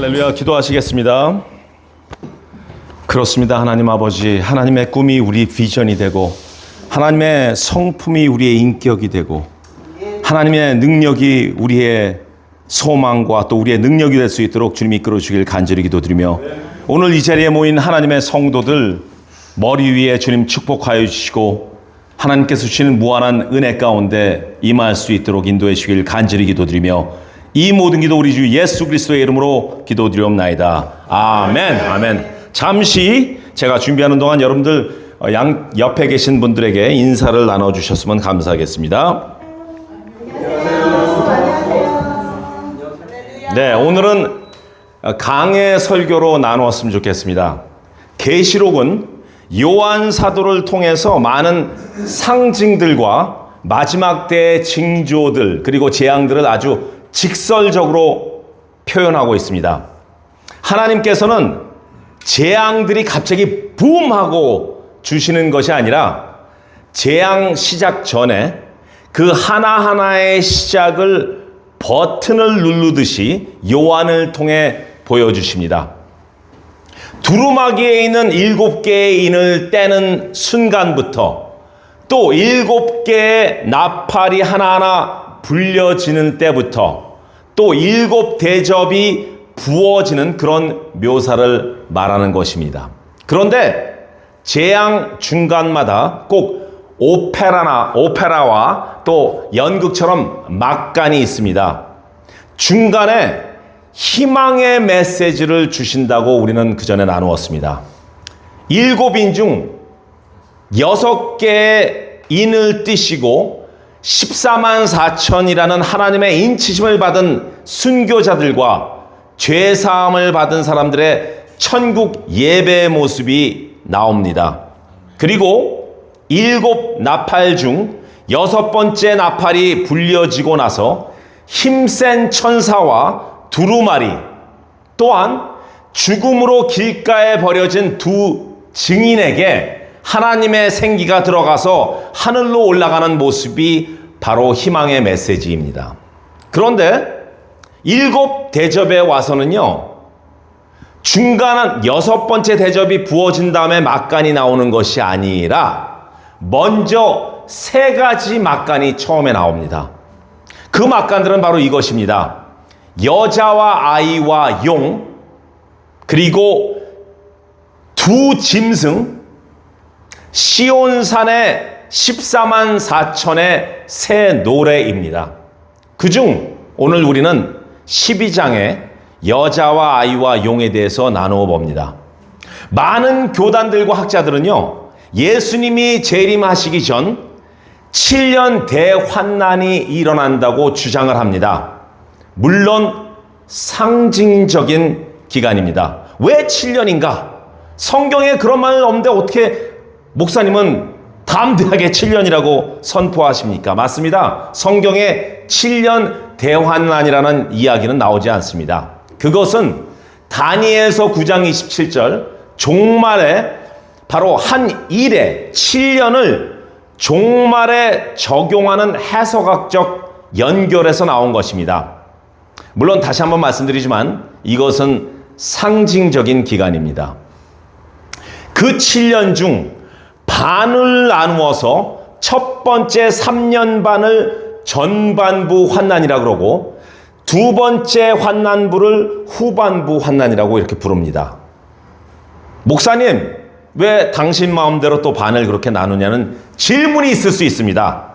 할렐루야. 기도하시겠습니다. 그렇습니다. 하나님 아버지, 하나님의 꿈이 우리 비전이 되고 하나님의 성품이 우리의 인격이 되고 하나님의 능력이 우리의 소망과 또 우리의 능력이 될 수 있도록 주님 이끌어 주길 간절히 기도드리며, 오늘 이 자리에 모인 하나님의 성도들 머리 위에 주님 축복하여 주시고 하나님께서 주시는 무한한 은혜 가운데 임할 수 있도록 인도해 주시길 간절히 기도드리며, 이 모든 기도 우리 주 예수 그리스도의 이름으로 기도드리옵나이다. 아멘. 아멘. 잠시 제가 준비하는 동안 여러분들 옆에 계신 분들에게 인사를 나눠주셨으면 감사하겠습니다. 네, 오늘은 강해 설교로 나누었으면 좋겠습니다. 계시록은 요한 사도를 통해서 많은 상징들과 마지막 때의 징조들 그리고 재앙들을 아주 직설적으로 표현하고 있습니다. 하나님께서는 재앙들이 갑자기 붐 하고 주시는 것이 아니라 재앙 시작 전에 그 하나하나의 시작을 버튼을 누르듯이 요한을 통해 보여주십니다. 두루마기에 있는 7개의 인을 떼는 순간부터 또 7개의 나팔이 하나하나 불려지는 때부터 또 7 대접이 부어지는 그런 묘사를 말하는 것입니다. 그런데 재앙 중간마다 꼭 오페라와 또 연극처럼 막간이 있습니다. 중간에 희망의 메시지를 주신다고 우리는 그 전에 나누었습니다. 7인 중 6개의 인을 띠시고 14만 4천이라는 하나님의 인치심을 받은 순교자들과 죄사함을 받은 사람들의 천국 예배의 모습이 나옵니다. 그리고 7 나팔 중 6번째 나팔이 불려지고 나서 힘센 천사와 두루마리, 또한 죽음으로 길가에 버려진 2 증인에게 하나님의 생기가 들어가서 하늘로 올라가는 모습이 바로 희망의 메시지입니다. 그런데 7 대접에 와서는요, 중간은 6번째 대접이 부어진 다음에 막간이 나오는 것이 아니라 먼저 3가지 막간이 처음에 나옵니다. 그 막간들은 바로 이것입니다. 여자와 아이와 용, 그리고 2 짐승, 시온산의 14만 4천의 새 노래입니다. 그중 오늘 우리는 12장의 여자와 아이와 용에 대해서 나누어 봅니다. 많은 교단들과 학자들은요, 예수님이 재림하시기 전 7년 대환난이 일어난다고 주장을 합니다. 물론 상징적인 기간입니다. 왜 7년인가? 성경에 그런 말은 없는데 어떻게 목사님은 담대하게 7년이라고 선포하십니까? 맞습니다. 성경에 7년 대환난이라는 이야기는 나오지 않습니다. 그것은 다니엘서 9장 27절 종말에 바로 한 일에 7년을 종말에 적용하는 해석학적 연결에서 나온 것입니다. 물론 다시 한번 말씀드리지만 이것은 상징적인 기간입니다. 그 7년 중 반을 나누어서 첫 번째 3년 반을 전반부 환난이라고 그러고 2번째 환난부를 후반부 환난이라고 이렇게 부릅니다. 목사님, 왜 당신 마음대로 또 반을 그렇게 나누냐는 질문이 있을 수 있습니다.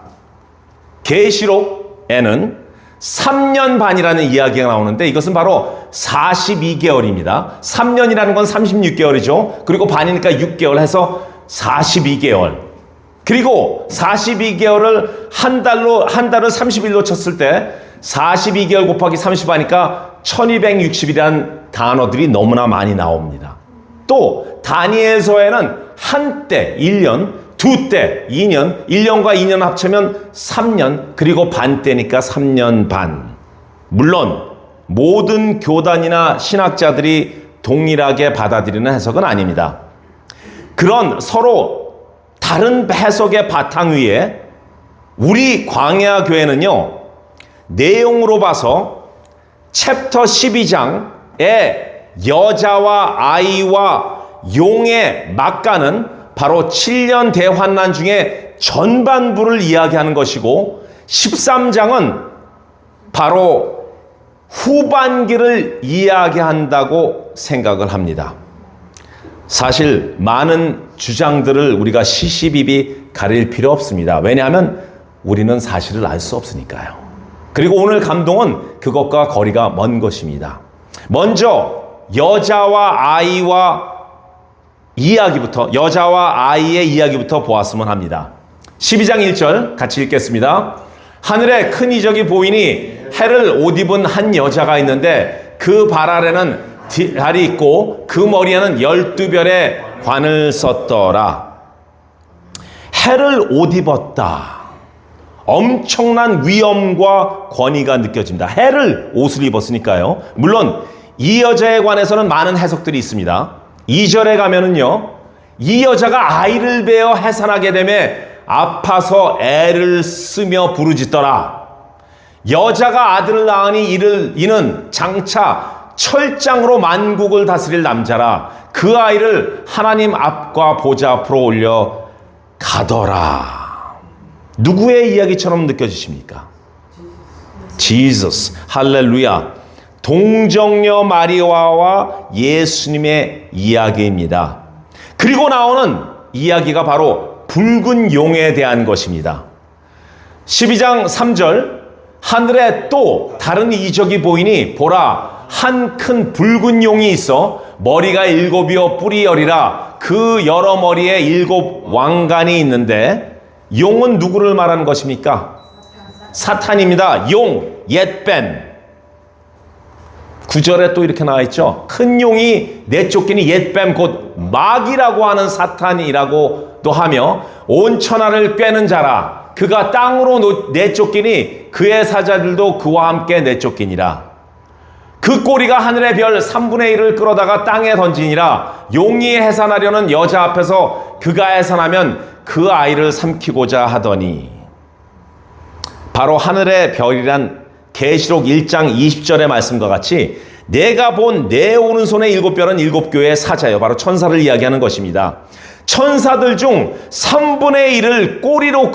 계시록에는 3년 반이라는 이야기가 나오는데 이것은 바로 42개월입니다. 3년이라는 건 36개월이죠. 그리고 반이니까 6개월 해서 42개월. 그리고 42개월을 한 달을 30일로 쳤을 때 42개월 곱하기 30 하니까 1260이라는 단어들이 너무나 많이 나옵니다. 또 다니엘서에는 한때 1년, 2때 2년, 1년과 2년 합치면 3년, 그리고 반때니까 3년 반. 물론 모든 교단이나 신학자들이 동일하게 받아들이는 해석은 아닙니다. 그런 서로 다른 해석의 바탕 위에 우리 광야 교회는요, 내용으로 봐서 챕터 12장 여자와 아이와 용의 막간은 바로 7년 대환난 중에 전반부를 이야기하는 것이고 13장은 바로 후반기를 이야기한다고 생각을 합니다. 사실 많은 주장들을 우리가 시시비비 가릴 필요 없습니다. 왜냐하면 우리는 사실을 알 수 없으니까요. 그리고 오늘 감동은 그것과 거리가 먼 것입니다. 먼저 여자와 아이의 이야기부터 보았으면 합니다. 12장 1절 같이 읽겠습니다. 하늘에 큰 이적이 보이니 해를 옷 입은 한 여자가 있는데 그 발 아래는 달이 있고 그 머리에는 12별의 관을 썼더라. 해를 옷 입었다. 엄청난 위엄과 권위가 느껴집니다. 해를 옷을 입었으니까요. 물론 이 여자에 관해서는 많은 해석들이 있습니다. 2절에 가면은요, 이 여자가 아이를 베어 해산하게 되매 아파서 애를 쓰며 부르짖더라. 여자가 아들을 낳으니 이는 장차 철장으로 만국을 다스릴 남자라. 그 아이를 하나님 앞과 보좌 앞으로 올려 가더라. 누구의 이야기처럼 느껴지십니까? 지저스. 할렐루야. 동정녀 마리아와 예수님의 이야기입니다. 그리고 나오는 이야기가 바로 붉은 용에 대한 것입니다. 12장 3절, 하늘에 또 다른 이적이 보이니 보라, 한 큰 붉은 용이 있어 머리가 7이요 뿔이 10이라. 그 여러 머리에 7 왕관이 있는데, 용은 누구를 말하는 것입니까? 사탄입니다. 용, 옛뱀. 9절에 또 이렇게 나와 있죠. 큰 용이 내쫓기니 옛뱀 곧 마귀라고 하는 사탄이라고도 하며 온 천하를 꿰는 자라. 그가 땅으로 내쫓기니 그의 사자들도 그와 함께 내쫓기니라. 그 꼬리가 하늘의 별 3분의 1을 끌어다가 땅에 던지니라. 용이 해산하려는 여자 앞에서 그가 해산하면 그 아이를 삼키고자 하더니, 바로 하늘의 별이란 계시록 1장 20절의 말씀과 같이 내가 본 내 오른손의 7별은 7교회의 사자요, 바로 천사를 이야기하는 것입니다. 천사들 중 3분의 1을 꼬리로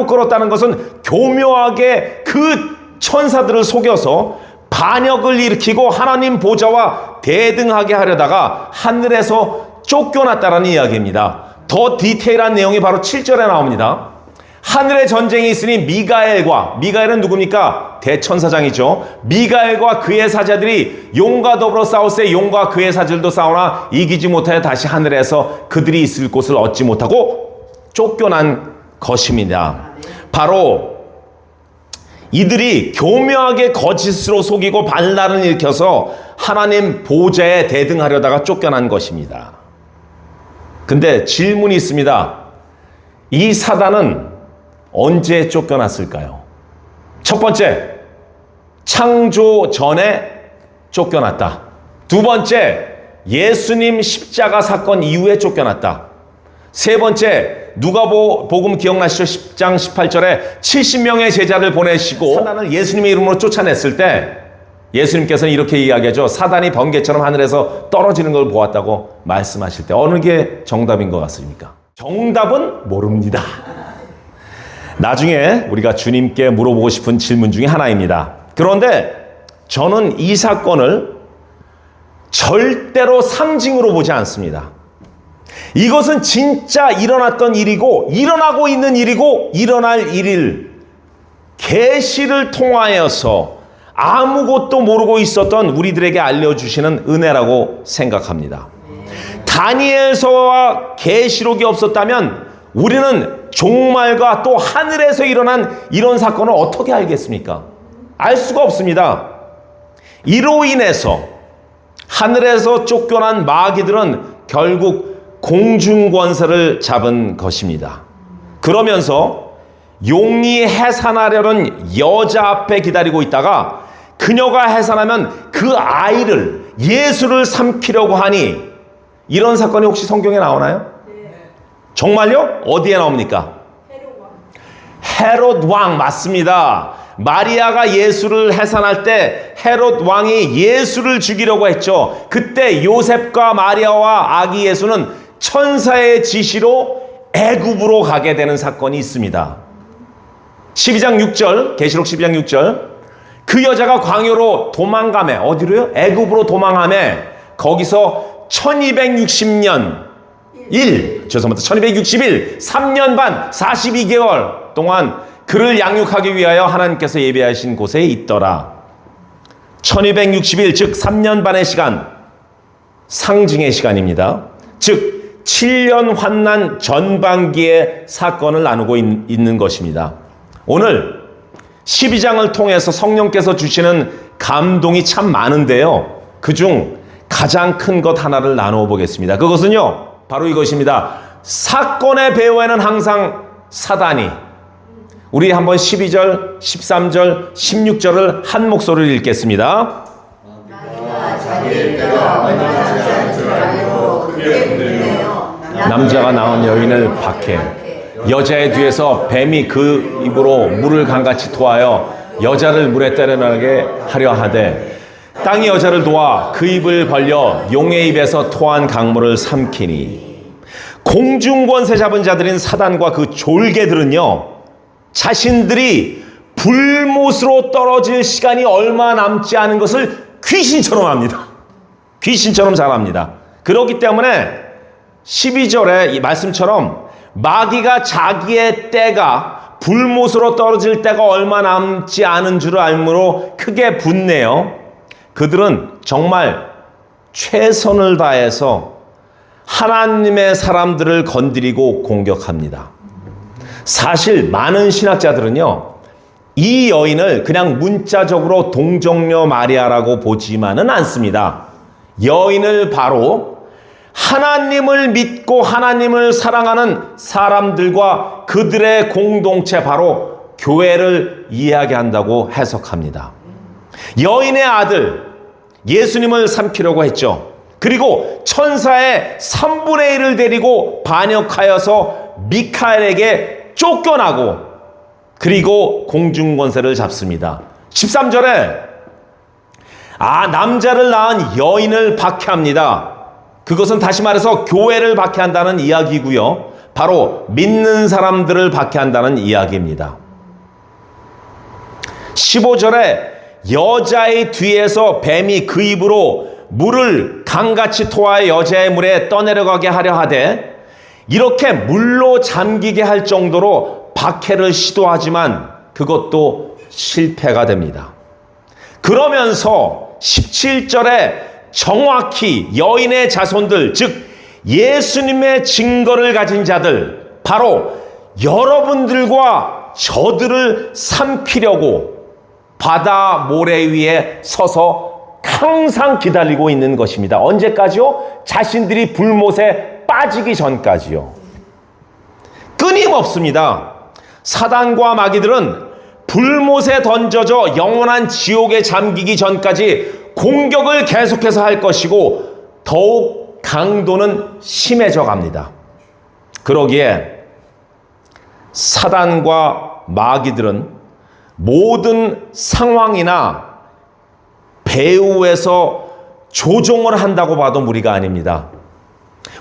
끌었다는 것은 교묘하게 그 천사들을 속여서 반역을 일으키고 하나님 보좌와 대등하게 하려다가 하늘에서 쫓겨났다라는 이야기입니다. 더 디테일한 내용이 바로 7절에 나옵니다. 하늘에 전쟁이 있으니 미가엘은 누굽니까? 대천사장이죠. 미가엘과 그의 사자들이 용과 더불어 싸울세. 용과 그의 사자들도 싸우나 이기지 못하여 다시 하늘에서 그들이 있을 곳을 얻지 못하고 쫓겨난 것입니다. 바로 이들이 교묘하게 거짓으로 속이고 반란을 일으켜서 하나님 보좌에 대등하려다가 쫓겨난 것입니다. 근데 질문이 있습니다. 이 사단은 언제 쫓겨났을까요? 첫 번째, 창조 전에 쫓겨났다. 두 번째, 예수님 십자가 사건 이후에 쫓겨났다. 세 번째, 누가복음 기억나시죠? 10장 18절에 70명의 제자를 보내시고 사단을 예수님의 이름으로 쫓아냈을 때 예수님께서는 이렇게 이야기하죠. 사단이 번개처럼 하늘에서 떨어지는 걸 보았다고 말씀하실 때 어느 게 정답인 것 같습니까? 정답은 모릅니다. 나중에 우리가 주님께 물어보고 싶은 질문 중에 하나입니다. 그런데 저는 이 사건을 절대로 상징으로 보지 않습니다. 이것은 진짜 일어났던 일이고 일어나고 있는 일이고 일어날 일일 계시를 통하여서 아무것도 모르고 있었던 우리들에게 알려주시는 은혜라고 생각합니다. 다니엘서와 계시록이 없었다면 우리는 종말과 또 하늘에서 일어난 이런 사건을 어떻게 알겠습니까? 알 수가 없습니다. 이로 인해서 하늘에서 쫓겨난 마귀들은 결국 공중권세를 잡은 것입니다. 그러면서 용이 해산하려는 여자 앞에 기다리고 있다가 그녀가 해산하면 그 아이를 예수를 삼키려고 하니, 이런 사건이 혹시 성경에 나오나요? 네. 정말요? 어디에 나옵니까? 헤롯 왕 맞습니다. 마리아가 예수를 해산할 때 헤롯 왕이 예수를 죽이려고 했죠. 그때 요셉과 마리아와 아기 예수는 천사의 지시로 애굽으로 가게 되는 사건이 있습니다. 12장 6절, 계시록 12장 6절. 그 여자가 광야로 도망가매, 어디로요? 애굽으로 도망하매 거기서 1260년 1260일 3년 반 42개월 동안 그를 양육하기 위하여 하나님께서 예비하신 곳에 있더라. 1260일 즉 3년 반의 시간, 상징의 시간입니다. 즉 7년 환난 전반기의 사건을 나누고 있는 것입니다. 오늘 12장을 통해서 성령께서 주시는 감동이 참 많은데요. 그중 가장 큰 것 하나를 나누어 보겠습니다. 그것은요, 바로 이것입니다. 사건의 배후에는 항상 사단이, 우리 한번 12절, 13절, 16절을 한 목소리로 읽겠습니다. 남자가 낳은 여인을 박해 여자의 뒤에서 뱀이 그 입으로 물을 강같이 토하여 여자를 물에 때려나게 하려 하되 땅이 여자를 도와 그 입을 벌려 용의 입에서 토한 강물을 삼키니 공중권세 잡은 자들인 사단과 그 졸개들은요 자신들이 불못으로 떨어질 시간이 얼마 남지 않은 것을 귀신처럼 합니다. 귀신처럼 잘합니다. 그렇기 때문에 12절의 이 말씀처럼 마귀가 자기의 때가 불못으로 떨어질 때가 얼마 남지 않은 줄을 알므로 크게 분내요. 그들은 정말 최선을 다해서 하나님의 사람들을 건드리고 공격합니다. 사실 많은 신학자들은요, 이 여인을 그냥 문자적으로 동정녀 마리아라고 보지만은 않습니다. 여인을 바로 하나님을 믿고 하나님을 사랑하는 사람들과 그들의 공동체, 바로 교회를 이야기한다고 해석합니다. 여인의 아들 예수님을 삼키려고 했죠. 그리고 천사의 3분의 1을 데리고 반역하여서 미카엘에게 쫓겨나고 그리고 공중권세를 잡습니다. 13절에 남자를 낳은 여인을 박해합니다. 그것은 다시 말해서 교회를 박해한다는 이야기고요. 바로 믿는 사람들을 박해한다는 이야기입니다. 15절에 여자의 뒤에서 뱀이 그 입으로 물을 강같이 토하여 여자의 물에 떠내려가게 하려 하되 이렇게 물로 잠기게 할 정도로 박해를 시도하지만 그것도 실패가 됩니다. 그러면서 17절에 정확히 여인의 자손들, 즉 예수님의 증거를 가진 자들, 바로 여러분들과 저들을 삼키려고 바다 모래 위에 서서 항상 기다리고 있는 것입니다. 언제까지요? 자신들이 불못에 빠지기 전까지요. 끊임없습니다. 사단과 마귀들은 불못에 던져져 영원한 지옥에 잠기기 전까지 공격을 계속해서 할 것이고 더욱 강도는 심해져 갑니다. 그러기에 사단과 마귀들은 모든 상황이나 배후에서 조종을 한다고 봐도 무리가 아닙니다.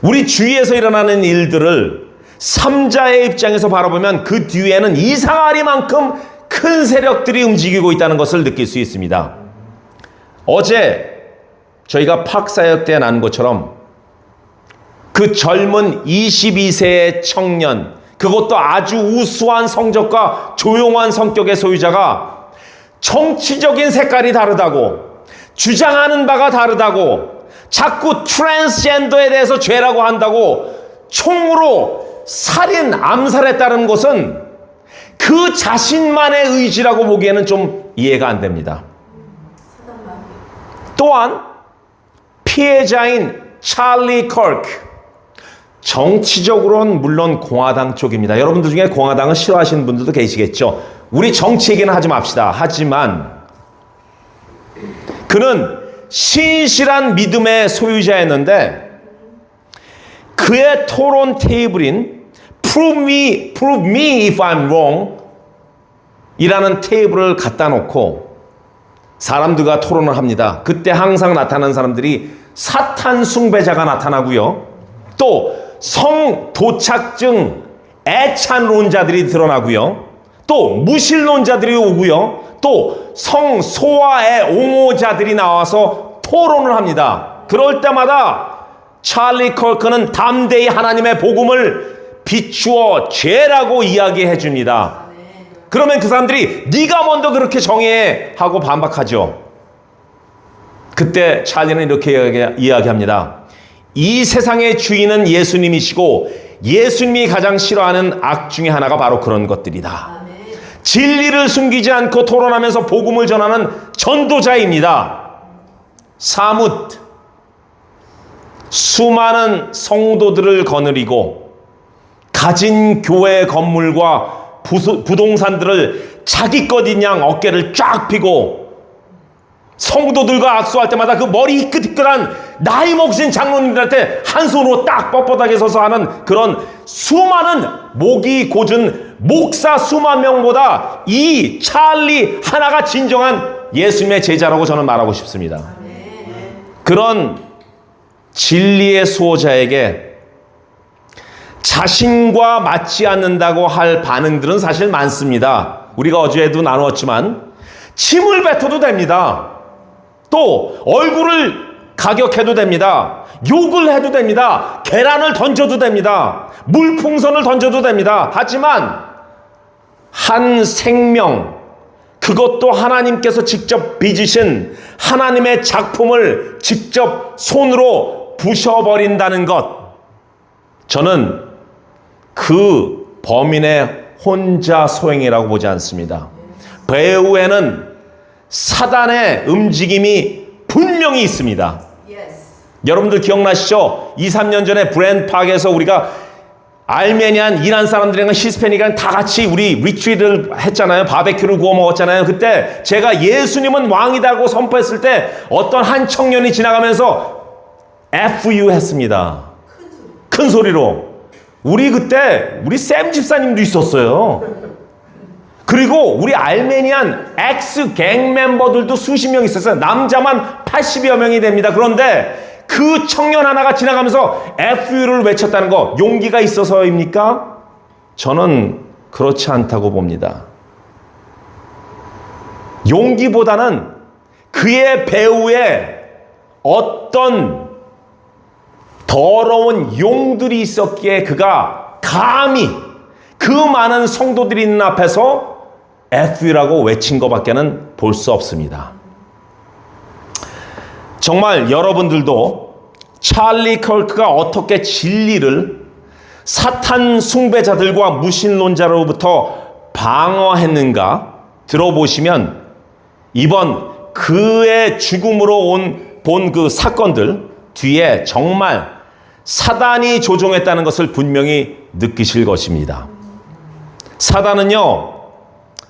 우리 주위에서 일어나는 일들을 삼자의 입장에서 바라보면 그 뒤에는 이상하리만큼 큰 세력들이 움직이고 있다는 것을 느낄 수 있습니다. 어제 저희가 팍사역 때 난 것처럼 그 젊은 22세의 청년, 그것도 아주 우수한 성적과 조용한 성격의 소유자가 정치적인 색깔이 다르다고, 주장하는 바가 다르다고, 자꾸 트랜스젠더에 대해서 죄라고 한다고 총으로 살인, 암살했다는 것은 그 자신만의 의지라고 보기에는 좀 이해가 안 됩니다. 또한 피해자인 찰리 커크, 정치적으로는 물론 공화당 쪽입니다. 여러분들 중에 공화당을 싫어하시는 분들도 계시겠죠. 우리 정치 얘기는 하지 맙시다. 하지만 그는 신실한 믿음의 소유자였는데 그의 토론 테이블인 Prove me if I'm wrong 일하는 테이블을 갖다 놓고 사람들과 토론을 합니다. 그때 항상 나타나는 사람들이 사탄 숭배자가 나타나고요. 또 성도착증 애찬론자들이 드러나고요. 또 무신론자들이 오고요. 또 성소화의 옹호자들이 나와서 토론을 합니다. 그럴 때마다 찰리 컬크는 담대히 하나님의 복음을 비추어 죄라고 이야기해 줍니다. 그러면 그 사람들이 네가 먼저 그렇게 정해 하고 반박하죠. 그때 찰리는 이렇게 이야기합니다. 이 세상의 주인은 예수님이시고 예수님이 가장 싫어하는 악 중에 하나가 바로 그런 것들이다. 진리를 숨기지 않고 토론하면서 복음을 전하는 전도자입니다. 사뭇 수많은 성도들을 거느리고 가진 교회 건물과 부동산들을 자기 것인 양 어깨를 쫙 펴고 성도들과 악수할 때마다 그 머리 희끗희끗한 나이 먹으신 장로님들한테 한 손으로 딱 뻣뻣하게 서서 하는 그런 수많은 목이 고준 목사 수만 명보다 이 찰리 하나가 진정한 예수님의 제자라고 저는 말하고 싶습니다. 그런 진리의 수호자에게 자신과 맞지 않는다고 할 반응들은 사실 많습니다. 우리가 어제도 나누었지만 침을 뱉어도 됩니다. 또 얼굴을 가격해도 됩니다. 욕을 해도 됩니다. 계란을 던져도 됩니다. 물풍선을 던져도 됩니다. 하지만 한 생명, 그것도 하나님께서 직접 빚으신 하나님의 작품을 직접 손으로 부셔버린다는 것, 저는 그 범인의 혼자 소행이라고 보지 않습니다. 배후에는 사단의 움직임이 분명히 있습니다. 여러분들 기억나시죠? 2, 3년 전에 브랜팍에서 우리가 알메니안, 이란 사람들이랑 히스패닉이랑 다 같이 우리 리트리트를 했잖아요. 바베큐를 구워 먹었잖아요. 그때 제가 예수님은 왕이다고 선포했을 때 어떤 한 청년이 지나가면서 FU 했습니다. 큰 소리로. 우리 그때 우리 샘 집사님도 있었어요. 그리고 우리 알메니안 엑스 갱 멤버들도 수십 명 있었어요. 남자만 80여 명이 됩니다. 그런데 그 청년 하나가 지나가면서 FU를 외쳤다는 거 용기가 있어서입니까? 저는 그렇지 않다고 봅니다. 용기보다는 그의 배후에 어떤 더러운 용들이 있었기에 그가 감히 그 많은 성도들이 있는 앞에서 FU라고 외친 것밖에는 볼 수 없습니다. 정말 여러분들도 찰리 컬크가 어떻게 진리를 사탄 숭배자들과 무신론자로부터 방어했는가 들어보시면 이번 그의 죽음으로 본 그 사건들 뒤에 정말 사단이 조종했다는 것을 분명히 느끼실 것입니다. 사단은요,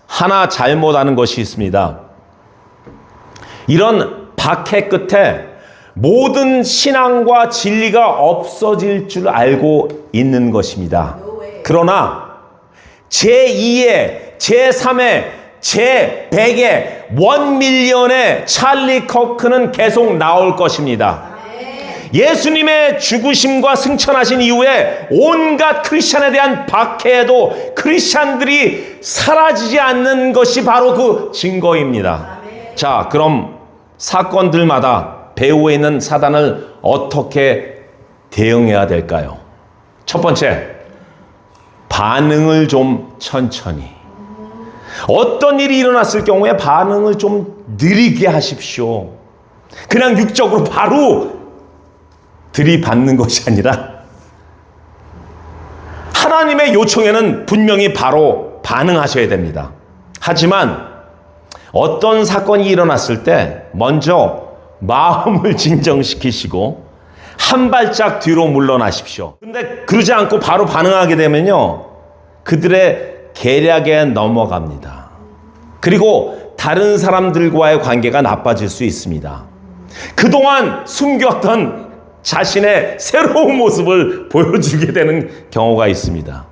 하나 잘못하는 것이 있습니다. 이런 박해 끝에 모든 신앙과 진리가 없어질 줄 알고 있는 것입니다. 그러나 제2의, 제3의, 제100의, 1밀리언의 찰리 컬크는 계속 나올 것입니다. 예수님의 죽으심과 승천하신 이후에 온갖 크리스찬에 대한 박해에도 크리스찬들이 사라지지 않는 것이 바로 그 증거입니다. 자, 그럼 사건들마다 배후에 있는 사단을 어떻게 대응해야 될까요? 첫 번째, 반응을 좀 천천히. 어떤 일이 일어났을 경우에 반응을 좀 느리게 하십시오. 그냥 육적으로 바로 들이받는 것이 아니라 하나님의 요청에는 분명히 바로 반응하셔야 됩니다. 하지만 어떤 사건이 일어났을 때 먼저 마음을 진정시키시고 한 발짝 뒤로 물러나십시오. 근데 그러지 않고 바로 반응하게 되면요, 그들의 계략에 넘어갑니다. 그리고 다른 사람들과의 관계가 나빠질 수 있습니다. 그동안 숨겼던 자신의 새로운 모습을 보여주게 되는 경우가 있습니다.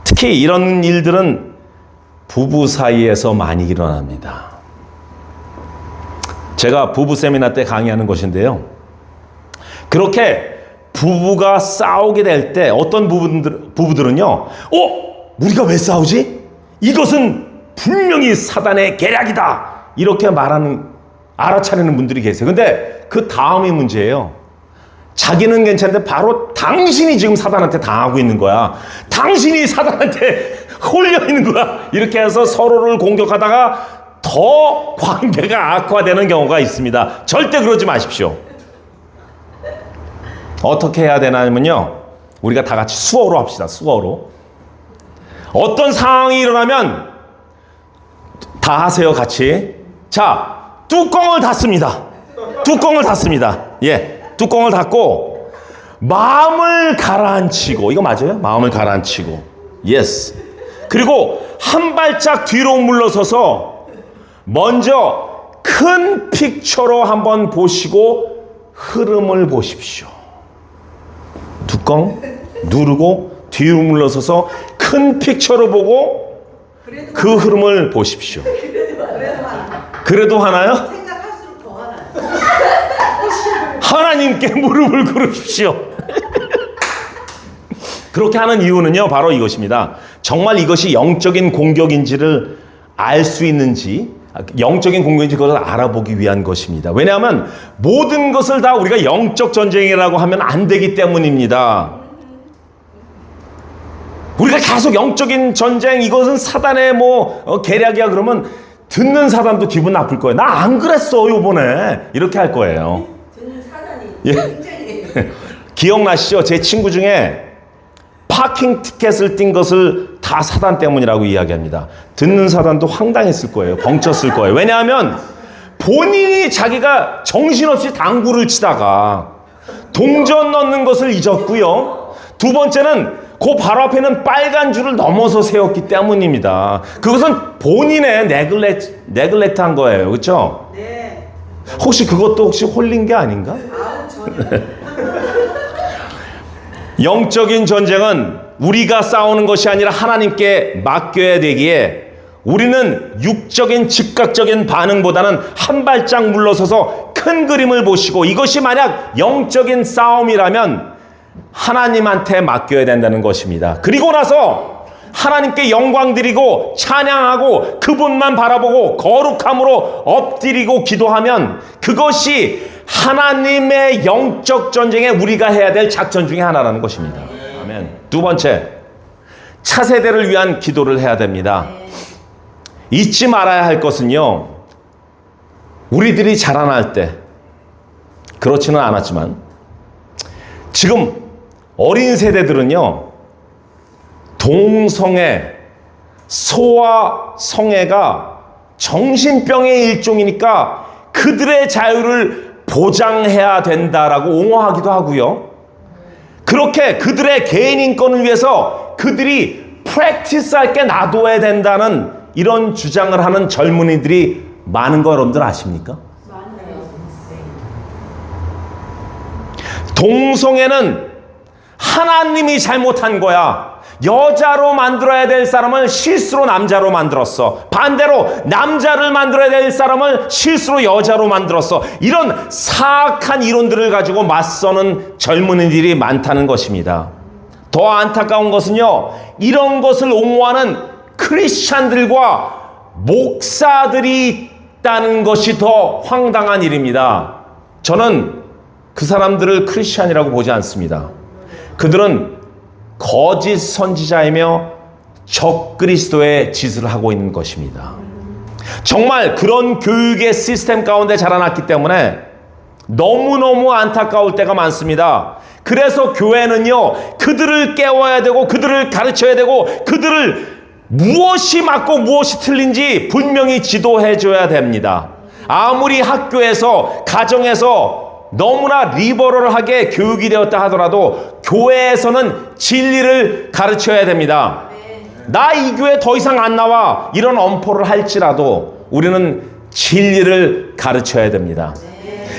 특히 이런 일들은 부부 사이에서 많이 일어납니다. 제가 부부 세미나 때 강의하는 것인데요. 그렇게 부부가 싸우게 될 때 어떤 부부들은요, 우리가 왜 싸우지? 이것은 분명히 사단의 계략이다. 이렇게 알아차리는 분들이 계세요. 근데 그 다음이 문제예요. 자기는 괜찮은데 바로 당신이 지금 사단한테 당하고 있는 거야. 당신이 사단한테 홀려 있는 거야. 이렇게 해서 서로를 공격하다가 더 관계가 악화되는 경우가 있습니다. 절대 그러지 마십시오. 어떻게 해야 되냐면요, 우리가 다 같이 수어로 합시다. 수어로. 어떤 상황이 일어나면 다 하세요. 같이. 자, 뚜껑을 닫습니다. 뚜껑을 닫습니다. 예, 뚜껑을 닫고 마음을 가라앉히고, 이거 맞아요? 마음을 가라앉히고, 예스. 그리고 한 발짝 뒤로 물러서서 먼저 큰 픽처로 한번 보시고 흐름을 보십시오. 뚜껑 누르고 뒤로 물러서서 큰 픽처로 보고 그 흐름을 보십시오. 그래도 하나요? 생각할수록 더 하나요. 하나님께 무릎을 꿇으십시오. 그렇게 하는 이유는요, 바로 이것입니다. 정말 이것이 영적인 공격인지를 알 수 있는지, 영적인 공격인지 그것을 알아보기 위한 것입니다. 왜냐하면 모든 것을 다 우리가 영적 전쟁이라고 하면 안 되기 때문입니다. 우리가 계속 영적인 전쟁, 이것은 사단의 계략이야 그러면 듣는 사람도 기분 나쁠 거예요. 나 안 그랬어 요번에, 이렇게 할 거예요. 듣는 사단이 예. 굉장히 기억나시죠? 제 친구 중에 파킹 티켓을 띈 것을 다 사단 때문이라고 이야기합니다. 듣는 사단도 황당했을 거예요. 벙쳤을 거예요. 왜냐하면 본인이 자기가 정신없이 당구를 치다가 동전 넣는 것을 잊었고요. 두 번째는 그 바로 앞에는 빨간 줄을 넘어서 세웠기 때문입니다. 그것은 본인의 네글렉트한 거예요. 그렇죠? 네. 혹시 그것도 홀린 게 아닌가? 아우 전혀. 영적인 전쟁은 우리가 싸우는 것이 아니라 하나님께 맡겨야 되기에 우리는 육적인 즉각적인 반응보다는 한 발짝 물러서서 큰 그림을 보시고, 이것이 만약 영적인 싸움이라면 하나님한테 맡겨야 된다는 것입니다. 그리고 나서 하나님께 영광 드리고 찬양하고 그분만 바라보고 거룩함으로 엎드리고 기도하면 그것이 하나님의 영적 전쟁에 우리가 해야 될 작전 중에 하나라는 것입니다. 아멘. 두 번째, 차세대를 위한 기도를 해야 됩니다. 잊지 말아야 할 것은요, 우리들이 자라날 때, 그렇지는 않았지만 지금 어린 세대들은요, 동성애, 소아 성애가 정신병의 일종이니까 그들의 자유를 보장해야 된다라고 옹호하기도 하고요. 그렇게 그들의 개인 인권을 위해서 그들이 프랙티스할 게 놔둬야 된다는 이런 주장을 하는 젊은이들이 많은 거 여러분들 아십니까? 동성애는 하나님이 잘못한 거야. 여자로 만들어야 될 사람을 실수로 남자로 만들었어. 반대로 남자를 만들어야 될 사람을 실수로 여자로 만들었어. 이런 사악한 이론들을 가지고 맞서는 젊은이들이 많다는 것입니다. 더 안타까운 것은요, 이런 것을 옹호하는 크리스찬들과 목사들이 있다는 것이 더 황당한 일입니다. 저는 그 사람들을 크리스찬이라고 보지 않습니다. 그들은 거짓 선지자이며 적그리스도의 짓을 하고 있는 것입니다. 정말 그런 교육의 시스템 가운데 자라났기 때문에 너무너무 안타까울 때가 많습니다. 그래서 교회는요, 그들을 깨워야 되고 그들을 가르쳐야 되고 그들을 무엇이 맞고 무엇이 틀린지 분명히 지도해 줘야 됩니다. 아무리 학교에서 가정에서 너무나 리버럴하게 교육이 되었다 하더라도 교회에서는 진리를 가르쳐야 됩니다. 나 이 교회 더 이상 안 나와, 이런 엄포를 할지라도 우리는 진리를 가르쳐야 됩니다.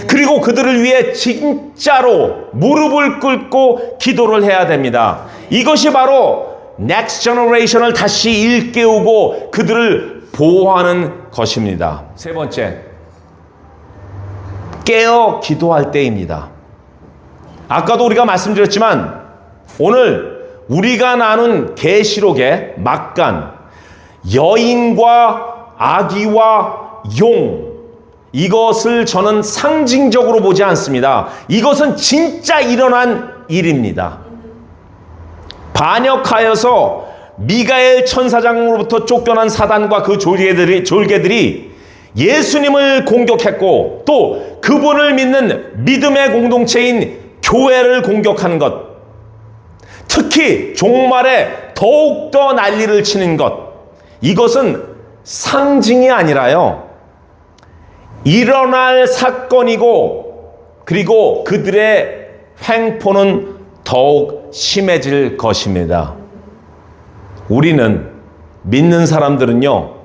그리고 그들을 위해 진짜로 무릎을 꿇고 기도를 해야 됩니다. 이것이 바로 넥스트 제너레이션을 다시 일깨우고 그들을 보호하는 것입니다. 세 번째, 깨어 기도할 때입니다. 아까도 우리가 말씀드렸지만 오늘 우리가 나눈 계시록의 막간, 여인과 아기와 용, 이것을 저는 상징적으로 보지 않습니다. 이것은 진짜 일어난 일입니다. 반역하여서 미가엘 천사장으로부터 쫓겨난 사단과 그 졸개들이 예수님을 공격했고 또 그분을 믿는 믿음의 공동체인 교회를 공격하는 것, 특히 종말에 더욱더 난리를 치는 것, 이것은 상징이 아니라요, 일어날 사건이고 그리고 그들의 횡포는 더욱 심해질 것입니다. 우리는, 믿는 사람들은요,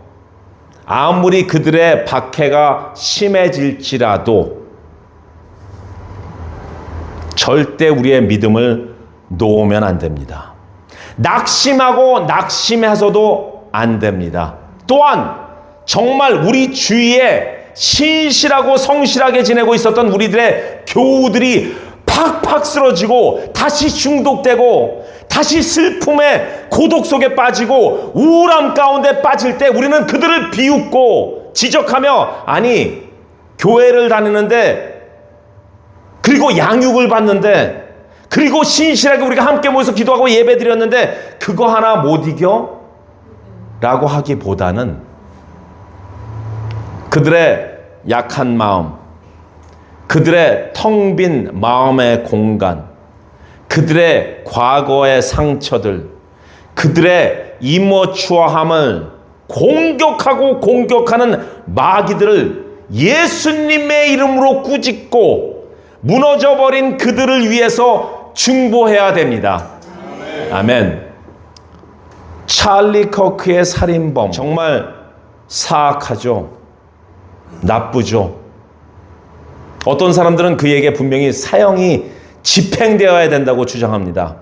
아무리 그들의 박해가 심해질지라도 절대 우리의 믿음을 놓으면 안 됩니다. 낙심하고 낙심해서도 안 됩니다. 또한 정말 우리 주위에 신실하고 성실하게 지내고 있었던 우리들의 교우들이 팍팍 쓰러지고 다시 중독되고 다시 슬픔의 고독 속에 빠지고 우울함 가운데 빠질 때 우리는 그들을 비웃고 지적하며, 아니, 교회를 다니는데 그리고 양육을 받는데 그리고 신실하게 우리가 함께 모여서 기도하고 예배 드렸는데 그거 하나 못 이겨? 라고 하기보다는 그들의 약한 마음, 그들의 텅 빈 마음의 공간, 그들의 과거의 상처들, 그들의 이머추어함을 공격하고 공격하는 마귀들을 예수님의 이름으로 꾸짖고 무너져버린 그들을 위해서 중보해야 됩니다. 아멘. 찰리 커크의 살인범, 정말 사악하죠. 나쁘죠. 어떤 사람들은 그에게 분명히 사형이 집행되어야 된다고 주장합니다.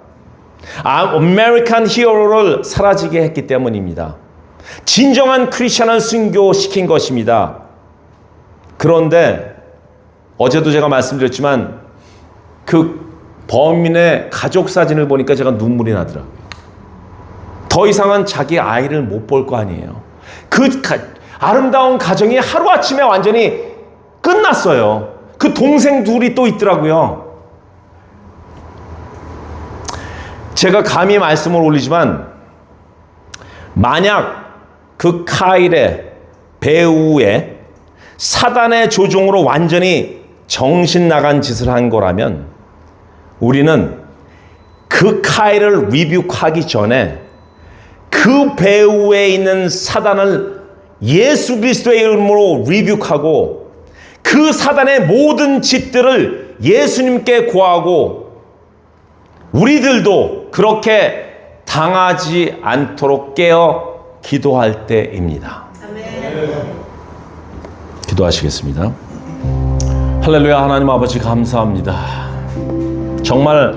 아메리칸 히어로를 사라지게 했기 때문입니다. 진정한 크리스천을 순교시킨 것입니다. 그런데 어제도 제가 말씀드렸지만 그 범인의 가족 사진을 보니까 제가 눈물이 나더라고요. 더 이상은 자기 아이를 못 볼 거 아니에요. 그 아름다운 가정이 하루아침에 완전히 끝났어요. 그 동생 둘이 또 있더라고요. 제가 감히 말씀을 올리지만 만약 그 카일의 배우의 사단의 조종으로 완전히 정신 나간 짓을 한 거라면 우리는 그 카일을 리뷰하기 전에 그 배우에 있는 사단을 예수 그리스도의 이름으로 리뷰하고 그 사단의 모든 짓들을 예수님께 고하고 우리들도 그렇게 당하지 않도록 깨어 기도할 때입니다. 기도하시겠습니다. 할렐루야. 하나님 아버지 감사합니다. 정말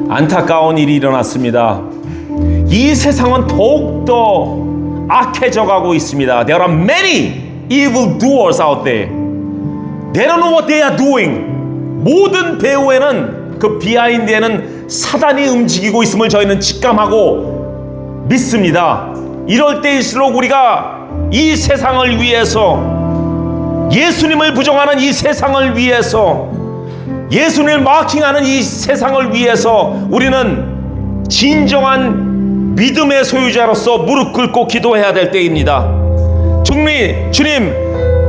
안타까운 일이 일어났습니다. 이 세상은 더욱더 악해져 가고 있습니다. There are many evil doers out there. They don't know what they are doing. 모든 배후에는, 그 비하인드에는 사단이 움직이고 있음을 저희는 직감하고 믿습니다. 이럴 때일수록 우리가 이 세상을 위해서, 예수님을 부정하는 이 세상을 위해서, 예수님을 마킹하는 이 세상을 위해서 우리는 진정한 믿음의 소유자로서 무릎 꿇고 기도해야 될 때입니다. 주님,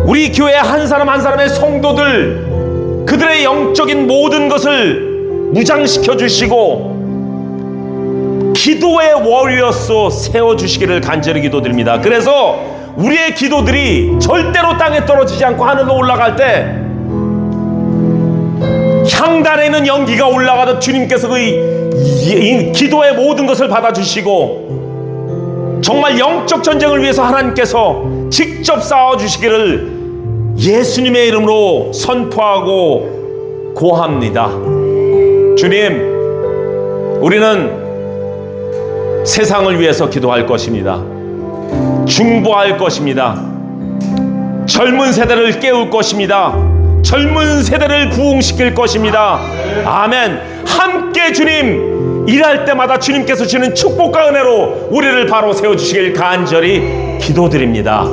우리 교회 한 사람 한 사람의 성도들, 그들의 영적인 모든 것을 무장시켜 주시고 기도의 워리어로 세워주시기를 간절히 기도드립니다. 그래서 우리의 기도들이 절대로 땅에 떨어지지 않고 하늘로 올라갈 때 향단에 있는 연기가 올라가도 주님께서 그 기도의 모든 것을 받아주시고 정말 영적 전쟁을 위해서 하나님께서 직접 싸워주시기를 예수님의 이름으로 선포하고 고합니다. 주님, 우리는 세상을 위해서 기도할 것입니다. 중보할 것입니다. 젊은 세대를 깨울 것입니다. 젊은 세대를 부흥시킬 것입니다. 아멘. 함께 주님 일할 때마다 주님께서 주는 축복과 은혜로 우리를 바로 세워주시길 간절히 기도드립니다.